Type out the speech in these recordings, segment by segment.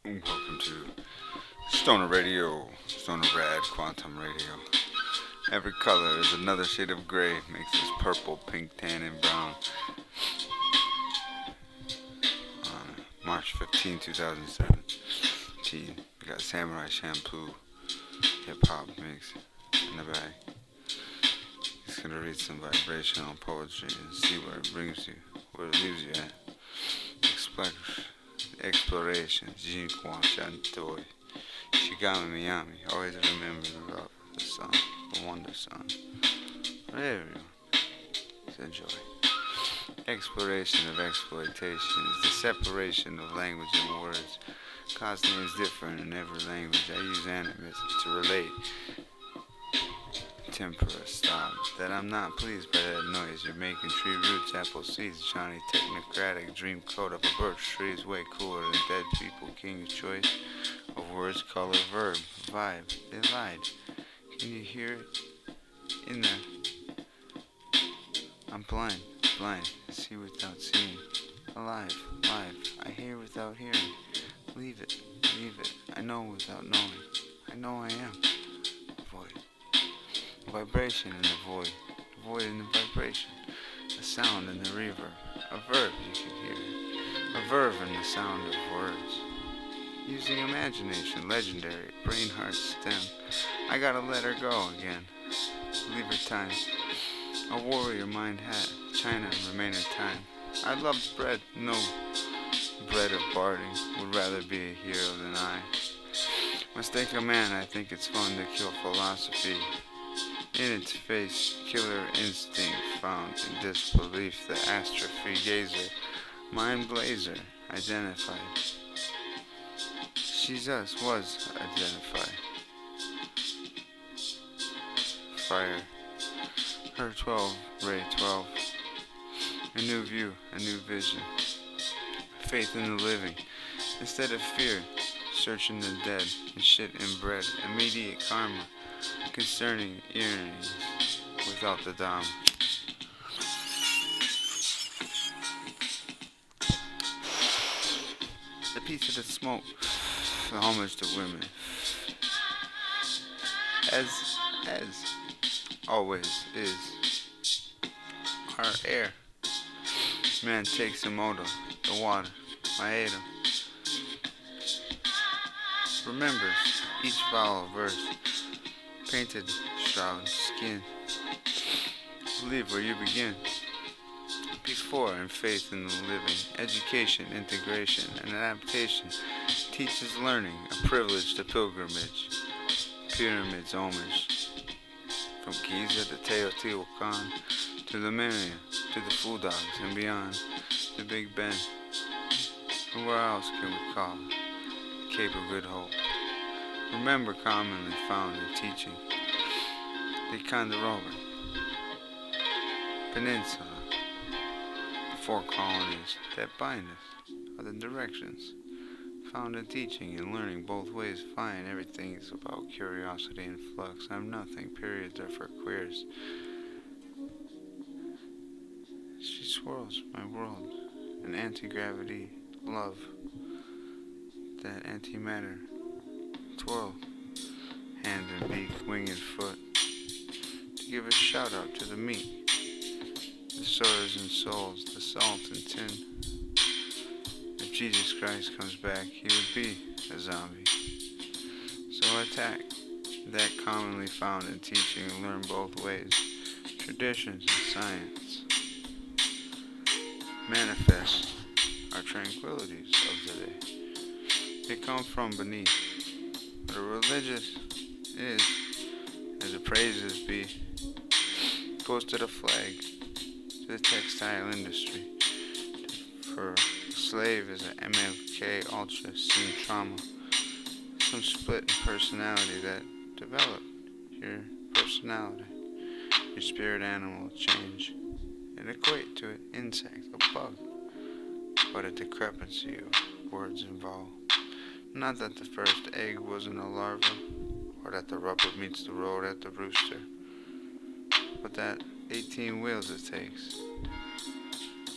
Welcome to Stoner Radio, Stoner Rad Quantum Radio. Every color is another shade of gray, makes us purple, pink, tan, and brown. On March 15, 2017, we got Samurai Shampoo, hip hop mix in the bag. He's gonna read some vibrational poetry and see where it brings you, where it leaves you at. Exploration, Jinquan Shantoy. Shigami Miami, always remember the love of the sun, the wonder sun. For everyone, enjoy. Exploration of exploitation is the separation of language and words. Cause names different in every language. I use animism to relate. Tempera, stop. That I'm not pleased by that noise. You're making tree roots, apple seeds, Johnny technocratic, dream coat of a birch tree is way cooler than dead people. King's choice of words, color, verb, vibe. They lied. Can you hear it? In there. I'm blind, blind. See without seeing. Alive, live. I hear without hearing. Leave it, leave it. I know without knowing. I know I am. Void. Vibration in the void. Void in the vibration. A sound in the reverb. A verb you can hear. A verb in the sound of words. Using imagination, legendary, brain heart stem. I gotta let her go again. Leave her time. A warrior mind hat. China remainer time. I loved bread. No bread of barding. Would rather be a hero than I. Mistake a man, I think it's fun to kill philosophy. In its face, killer instinct found in disbelief. The astrophy gazer, mind blazer, identified. She's us, was identified. Fire, her 12, ray 12. A new view, a new vision. Faith in the living, instead of fear. Searching the dead and shit inbred. Immediate karma. Concerning earrings without the dom. The piece of the smoke, the homage to women. As always is our air. Man takes a moto, the water, Maeda. Remembers each vowel verse. Painted shroud, skin. Believe where you begin. Before and faith in the living. Education, integration, and adaptation. Teaches learning, a privilege to pilgrimage. Pyramids, homage. From Giza to Teotihuacan, to the Maya, to the Food Dogs and beyond. The Big Ben. And where else can we call it? Cape of Good Hope. Remember commonly found in teaching. Ticonderoga, Peninsula, the four colonies that bind us are the directions found in teaching and learning both ways fine. Everything is about curiosity and flux. I'm nothing, periods are for queers. She swirls my world, an anti-gravity, love, that antimatter. Twirl, hand and beak, wing and foot. To give a shout out to the meat, the swords and souls, the salt and tin. If Jesus Christ comes back, he would be a zombie. So attack that commonly found in teaching and learn both ways, traditions and science. Manifest our tranquilities of today. They come from beneath. What a religious is, as the praises be, goes to the flag, to the textile industry. For a slave is an MLK ultra seen trauma, some split in personality that developed your personality, your spirit animal change, and equate to an insect, a bug, but a decrepancy of words involved. Not that the first egg wasn't a larva, or that the rubber meets the road at the rooster, but that 18 wheels it takes.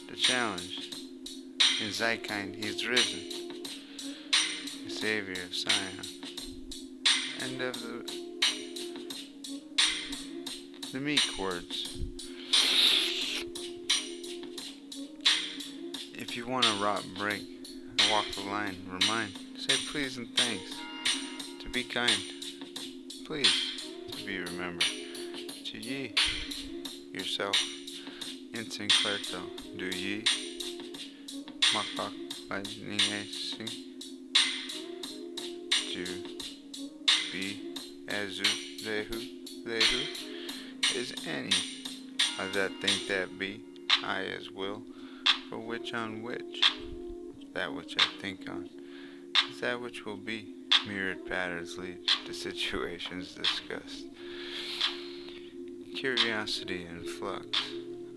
The challenge, in Zykind he's risen. savior of Sion, and of the meek words. If you want to rot and break, walk the line, remind, say please and thanks, to be kind, please, to be remembered, to ye, yourself, in Sinclairto, do ye, makak, lightning, sing, to be, azu, lehu, is any of that think that be, I as will, for which on which, that which I think on, is that which will be, myriad patterns lead to situations discussed. Curiosity in flux.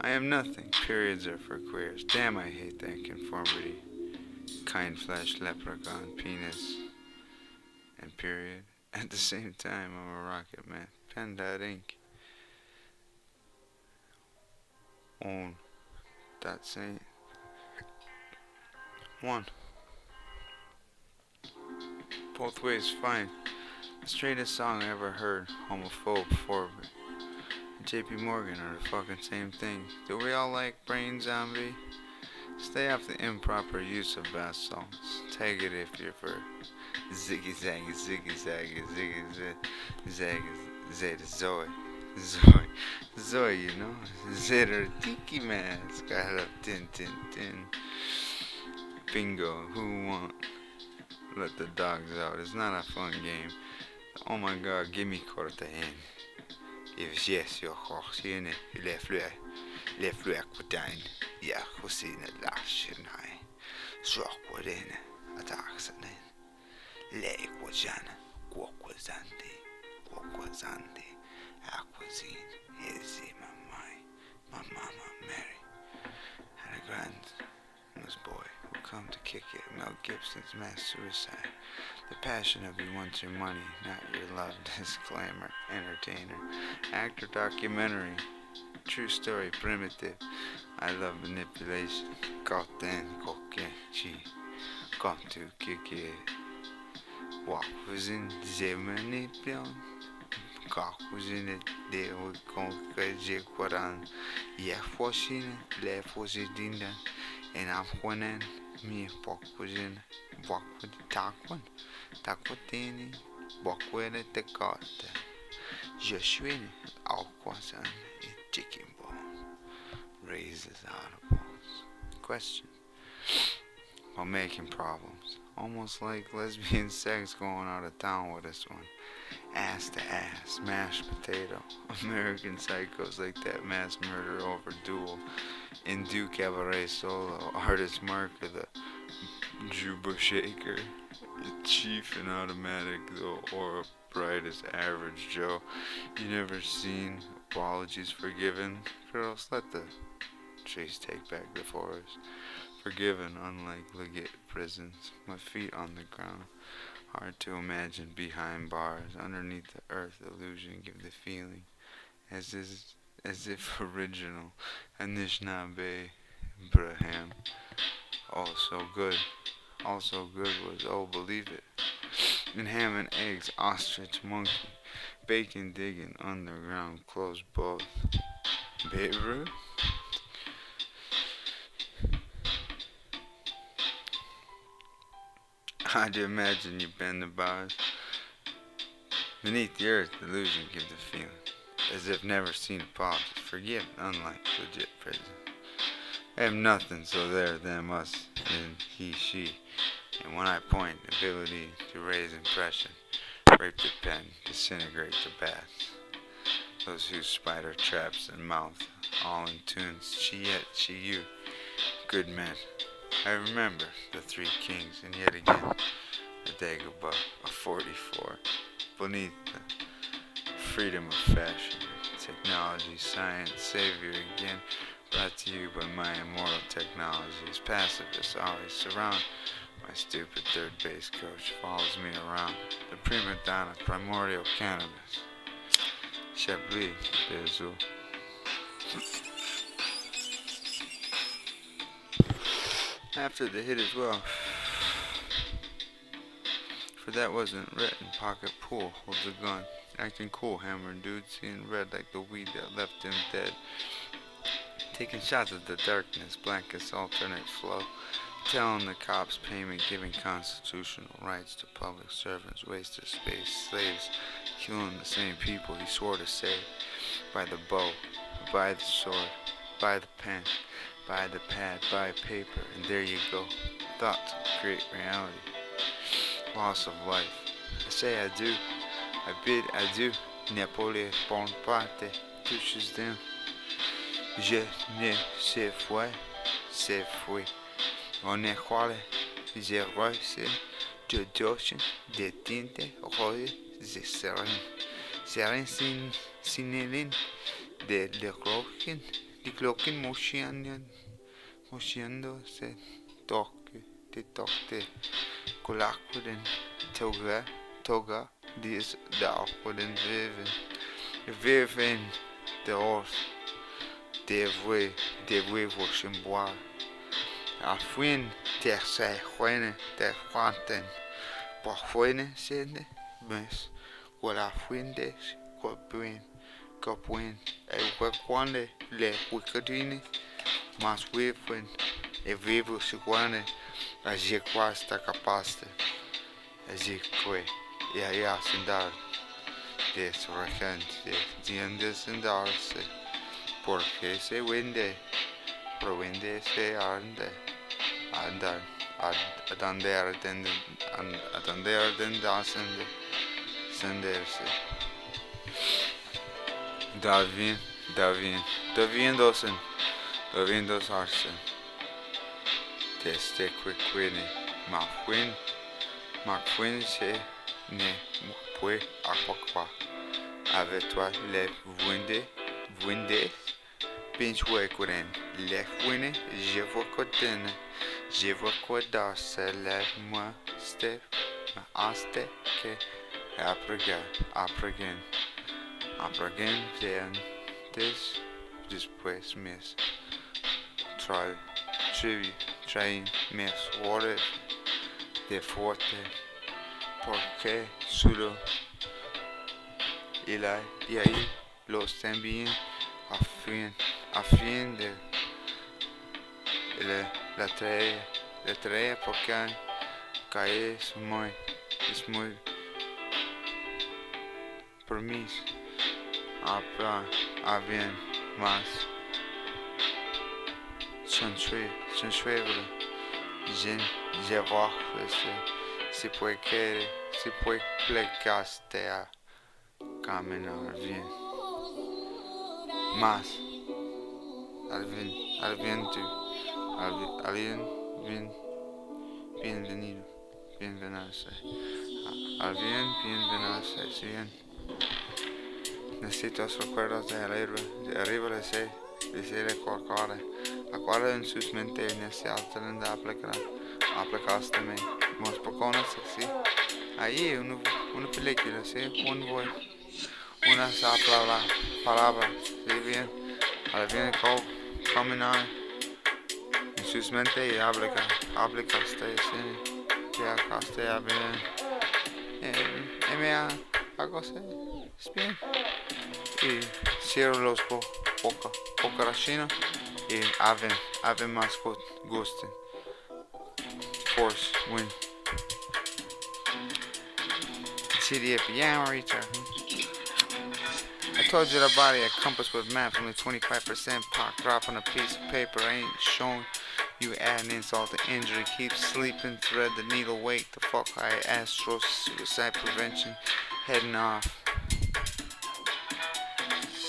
I am nothing, periods are for queers, damn I hate that conformity. Kind flesh, leprechaun, penis, and period. At the same time, I'm a rocket man. Pen dot ink. Own. Dot saint. One. Both ways fine. The straightest song I ever heard. Homophobe, Forbid. JP Morgan are the fucking same thing. Do we all like brain zombie? Stay off the improper use of bath salts. Take it if you're for ziggy zaggy ziggy zaggy ziggy zaggy zeta Zoe. Zoe, you know? Zeta tiki mask. I love tin tin tin. Bingo, who won? Let the dogs out. It's not a fun game. Oh my god, give me quarter in. If yes, your horse in it, left within. Yeah, who's in it last night? Struck within a taxan. Lake was Jana, walk was Andy, Aquazine, is my mama Mary, had a grandmother's boy who come to kick it. Mel Gibson's mass suicide. The passion of you wants your money, not your love. Disclaimer, entertainer, actor, documentary, true story, primitive. I love manipulation. Gotten, chi, got to kick it. Walk was in Zemanipion. Cock was in it. They were going to Quran. Yeah, was in it. Left was it in there. And I'm winning. Me, walk was in it. Walk with the Takwan. Takwatini. Walk with it. The got. Just win it. Alquas and a chicken bone. Raises audibles. Question. While making problems. Almost like lesbian sex going out of town with this one. Ass to ass, mashed potato. American psychos like that mass murder over duel. Indu cabaret solo. Artist marker, the Juba shaker. Chief and automatic, though, or brightest average Joe. You never seen apologies forgiven. Girls, let the trees take back the forest. Forgiven, unlike legate prisons. My feet on the ground. Hard to imagine behind bars. Underneath the earth, illusion give the feeling. As if original. Anishinaabe, Abraham. Oh, so good. Also good was, oh, believe it. And ham and eggs, ostrich, monkey. Bacon digging, underground, close both. Beirut? How'd you imagine you bend the bars? Beneath the earth, illusion give the feeling. As if never seen a pause. Forgive, unlike legit prison. I have nothing, so there, them, us, and he, she. And when I point, ability to raise impression. Rape the pen, disintegrate the bath. Those who spider traps and mouth, all in tunes. She yet, she you. Good men. I remember the three kings, and yet again, a Dagobah, a 44, beneath the freedom of fashion, technology, science, savior again, brought to you by my immortal technologies. Pacifists always surround my stupid third base coach, follows me around, the prima donna, primordial cannabis, Chablis, Bezou. After the hit as well. For that wasn't written. Pocket pool, holds a gun. Acting cool, hammering dude, seeing red like the weed that left him dead. Taking shots at the darkness, blankets alternate flow. Telling the cops payment, giving constitutional rights to public servants, wasted space, slaves, killing the same people he swore to save. By the bow, by the sword, by the pen, by the pad, by paper, and there you go. Thoughts create reality. Loss of life. I say I do, I bid adieu. Napoleon Bonaparte touches them. Je ne sais fouet, c'est fouet. On est quoi, j'ai reçu de dochen, de tinte, roye, de serin. Serin sinelin, de cloquin motionando se toque, de toque, colacuden, toga, dies da aquuden viven, de ors, de vue vos boire. A fuin ter se juene ter juanten por fuene sende mes wala fuinde copuin e huequande le huicadine mas wifuen e vivo siguane a jequasta capaste a jeque e a sindar des recente diendes sendarse porque se winde provende se arde Adandere den dansende senderse. Daviendos arsen. Teste quiquine, ma se ne pue aquaqua. Avec toi le vuinde, pinch wequiden, le fuine, je vois cotine. Je vois quoi dans ce lève-moi, Steph, aste que après viennent después mis traen mis horas de fuerte, porque solo y ahí los también a fin de la trae porque cae es muy permiso a bien más sensuable llevar si puede plegaste a caminar bien más al viento. Alguien bienvenido, bienvenido, siguen. Necesito los recuerdos de arriba de ese acuarda en sus mentes necesitan de aplicaste más poconas, sí. Ahí una película, sí, una palabra, sí, bien. Al bien caminar. Sus mentes y aplicaste, sí, que acaste a bien, algo así, es bien, y cierro los boca rachina y ave más gusten, force, win, CD piano reacher. I told you the body a compass with math, only 25% pop drop on a piece of paper ain't shown. You add an insult to injury, keep sleeping, thread the needle, wake the fuck high, astro, suicide prevention, heading off.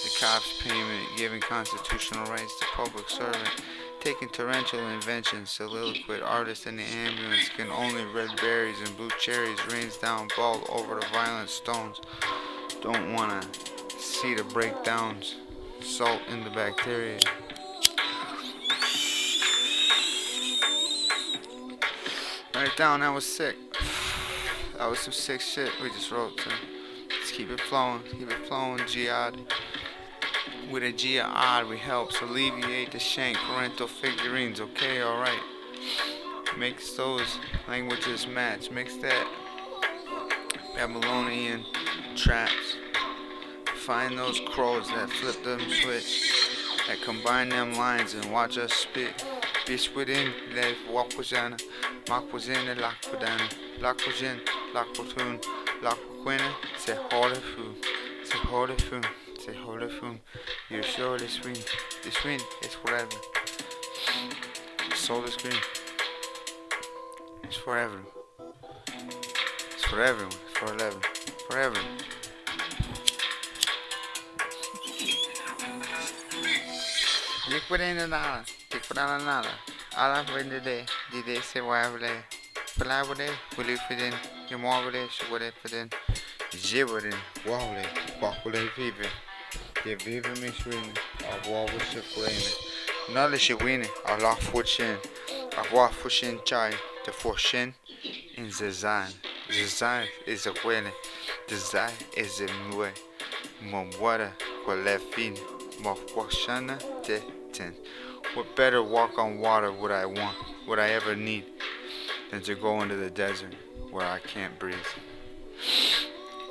The cops payment, giving constitutional rights to public servant, taking torrential inventions, soliloquy artist in the ambulance, can only red berries and blue cherries, rains down bald over the violent stones. Don't wanna see the breakdowns, salt in the bacteria. Write it down, that was sick. That was some sick shit we just wrote to. Let's keep it flowing, Jihad. With a Jihad, we help alleviate the shank parental figurines, okay, alright. Mix those languages match, mix that Babylonian traps. Find those crows that flip them switch, that combine them lines and watch us spit. Bitch within, life walk within, mock within, and lock within, lock within, lock within, say holy food, say holy food, say holy food. You're sure this wind is forever. Soul is green, it's forever. It's forever, forever. Liquid in the dollar, liquid on another. All I've written today, did they say whatever they? Fly with it, will you fit in? You're more with it, she would it fit in. Jibber in, wally, walk with it, people. You vive me swing, I walk with the flame. Knowledge you win, I laugh for chin. I walk for chin chai, the for shin in the design. Design is a winner, design is a mue. Mon water, what left in, more washana, de ten. What better walk on water would I want, would I ever need, than to go into the desert where I can't breathe?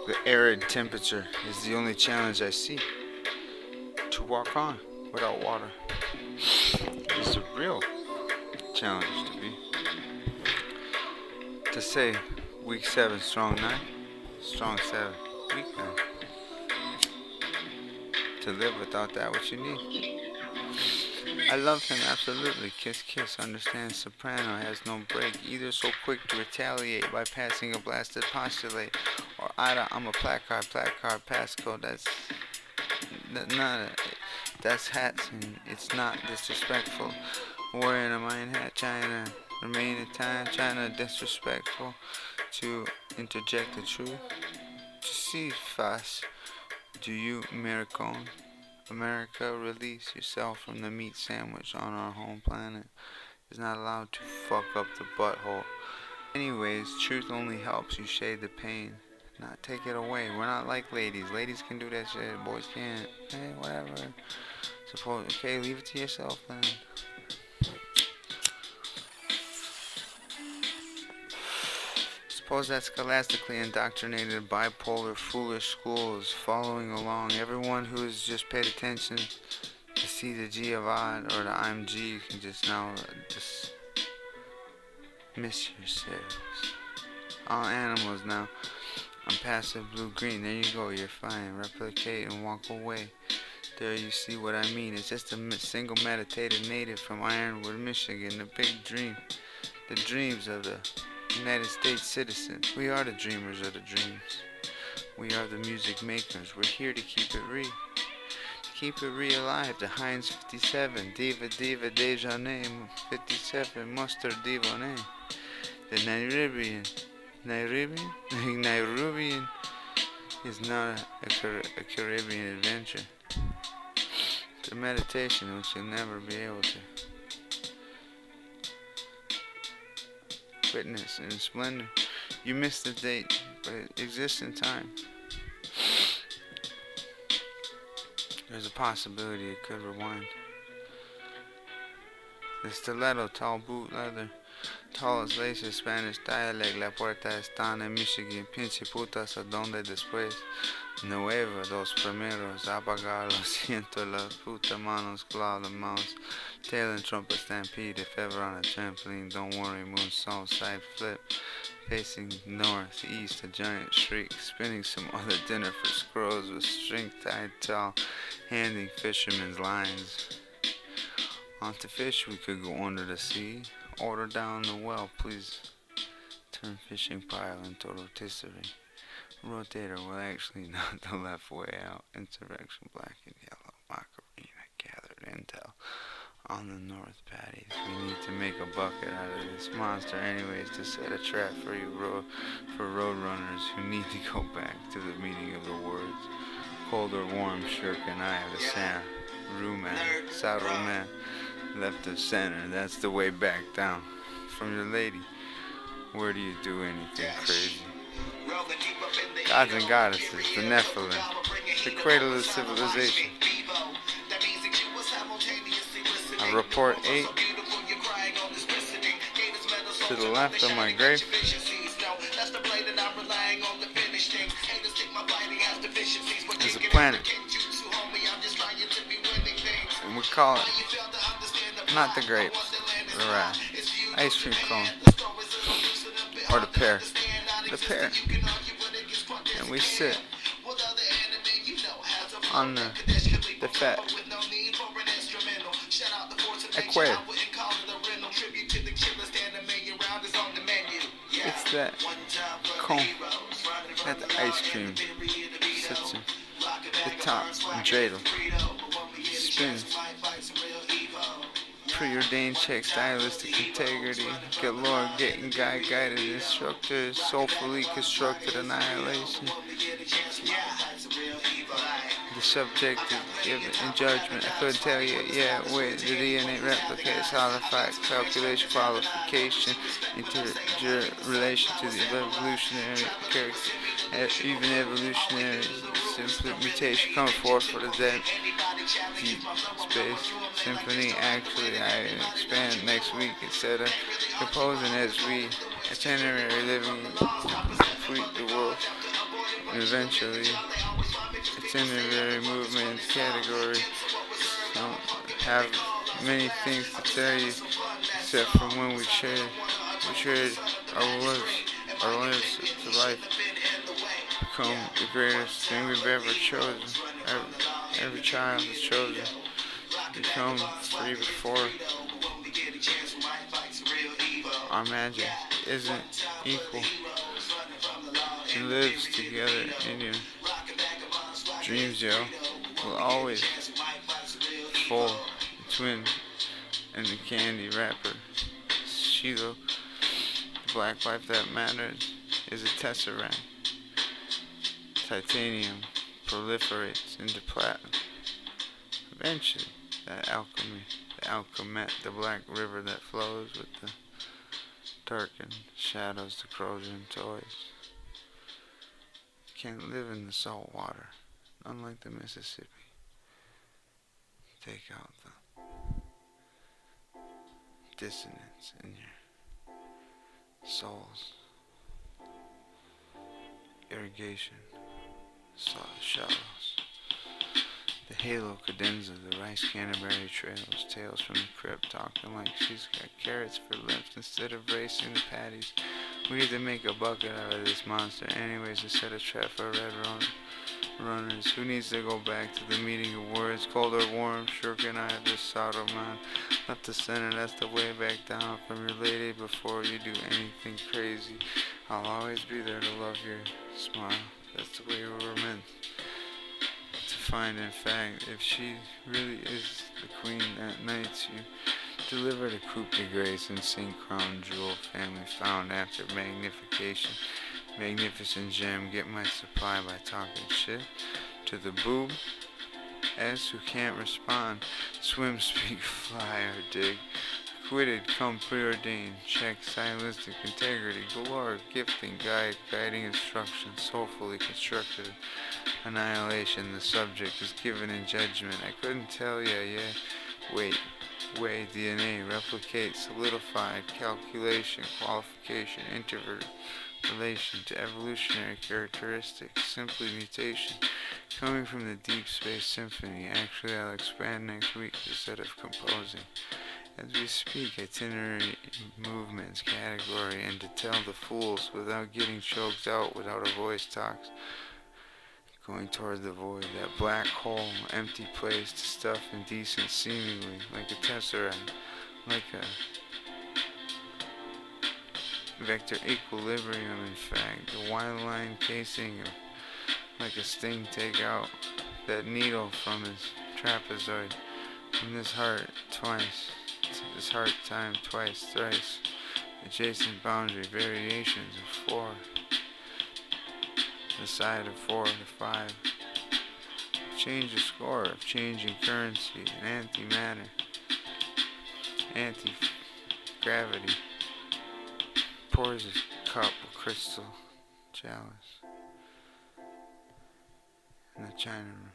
The arid temperature is the only challenge I see. To walk on without water is the real challenge to be. To say week 7, strong 9, strong 7, week 9. To live without that what you need. I love him absolutely, kiss kiss, understand soprano has no break, either so quick to retaliate by passing a blasted postulate, or either I'm a placard passcode, that's hats and it's not disrespectful. Wearing a mine hat, China, remain in time, China disrespectful, to interject the truth, to see fast, do you Americone? America, release yourself from the meat sandwich on our home planet. Is not allowed to fuck up the butthole. Anyways, truth only helps you shade the pain, not take it away. We're not like ladies. Ladies can do that shit, boys can't. Hey, whatever. Okay, leave it to yourself then. Suppose that scholastically indoctrinated bipolar foolish school is following along. Everyone who has just paid attention to see the G of odd or the I'm G can just now dismiss yourselves. All animals now. I'm passive blue-green. There you go. You're fine. Replicate and walk away. There you see what I mean. It's just a single meditated native from Ironwood, Michigan. The big dream. The dreams of the United States citizen. We are the dreamers of the dreams. We are the music makers. We're here to keep it real. To keep it real alive. The Heinz 57. Diva Deja Name 57. Mustard Divone. The Nairobian is not a Caribbean adventure. It's a meditation which you'll never be able to witness in splendor. You missed the date, but it exists in time. There's a possibility it could rewind. The stiletto, tall boot leather, tallest laces, Spanish dialect, la puerta están en Michigan, pinche putas a donde después, nueva, dos primeros, apagar lo siento, la puta manos, claw the mouse, tail and trumpet stampede, if ever on a trampoline, don't worry, moonsault, side flip, facing north, east, a giant shriek, spinning some other dinner for squirrels with string tied tall, handing fishermen's lines. On to fish we could go under the sea, order down the well, please, turn fishing pile into rotisserie. Rotator will actually not the left way out. Insurrection, black and yellow. Macarena gathered intel on the north patties. We need to make a bucket out of this monster anyways to set a trap for you road runners who need to go back to the meaning of the words. Cold or warm, shirk and I have the sand. Ruman, saddle man, left of center. That's the way back down. From your lady. Where do you do anything crazy? Gods and goddesses, the Nephilim, the cradle of civilization. I report 8 to the left of my grave. It's a planet. And we call it not the grapes, the ice cream cone, or the pear. The pear. And we sit on the fat equator. It's that cone that the ice cream sits in the top and dreidel spins. Preordained check stylistic integrity, galore getting guided instructors, soulfully constructed annihilation. The subject is given in judgment. I couldn't tell you yet. Wait, the DNA replicates how the facts, calculation, qualification, interrelation to the evolutionary character, even evolutionary simple mutation coming forth for the dead. Deep space symphony. Actually, I expand next week instead of composing as we itinerary living complete the world. And eventually, itinerary movements category don't have many things to tell you except from when we shared our lives to life become the greatest thing we've ever chosen. Every child is chosen to become free before our magic isn't equal. It lives together in your dreams, yo. Will always fold the twin and the candy wrapper. Shiloh, the black life that matters, is a tesseract. Titanium proliferates into platinum. Eventually, that alchemy, the alchemet, the black river that flows with the darkened shadows, the corrosion toys, can't live in the salt water, unlike the Mississippi. Take out the dissonance in your soul's irrigation shallows. The halo cadenza, the rice canterbury trails, tales from the crypt, talking like she's got carrots for lips instead of racing the patties. We need to make a bucket out of this monster anyways to set a trap for red runners. Who needs to go back to the meeting of words, cold or warm? Sure can I have this sorrow man left the center, that's the way back down from your lady before you do anything crazy. I'll always be there to love your smile. That's the way we were meant to find. In fact, if she really is the queen that night you delivered a coupe de grace and St. Crown jewel family found after magnification. Magnificent gem, get my supply by talking shit to the boob S who can't respond. Swim, speak, fly, or dig. Acquitted, come preordained. Check stylistic integrity, galore, gifting, guiding instruction, soulfully constructed annihilation. The subject is given in judgment. I couldn't tell ya, yeah. Wait, DNA, replicate, solidified, calculation, qualification, interrelation to evolutionary characteristics, simply mutation, coming from the deep space symphony. Actually, I'll expand next week instead of composing. As we speak, itinerary movements, category, and to tell the fools without getting choked out, without a voice talks. Going toward the void, that black hole, empty place to stuff indecent seemingly, like a tesseract, like a vector equilibrium, in fact, the wide line casing, like a sting, take out that needle from his trapezoid, from this heart twice, this heart time twice, thrice, adjacent boundary, variations of 4, the side of 4 to 5, change the score of changing currency, and antimatter, anti-gravity, pours his cup of crystal chalice in the china room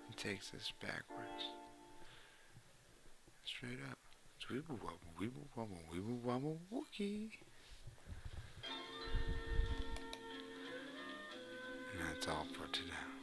and takes this backwards, straight up. Weeble wobble, weeble wobble, weeble wobble, wookie. That's all for today.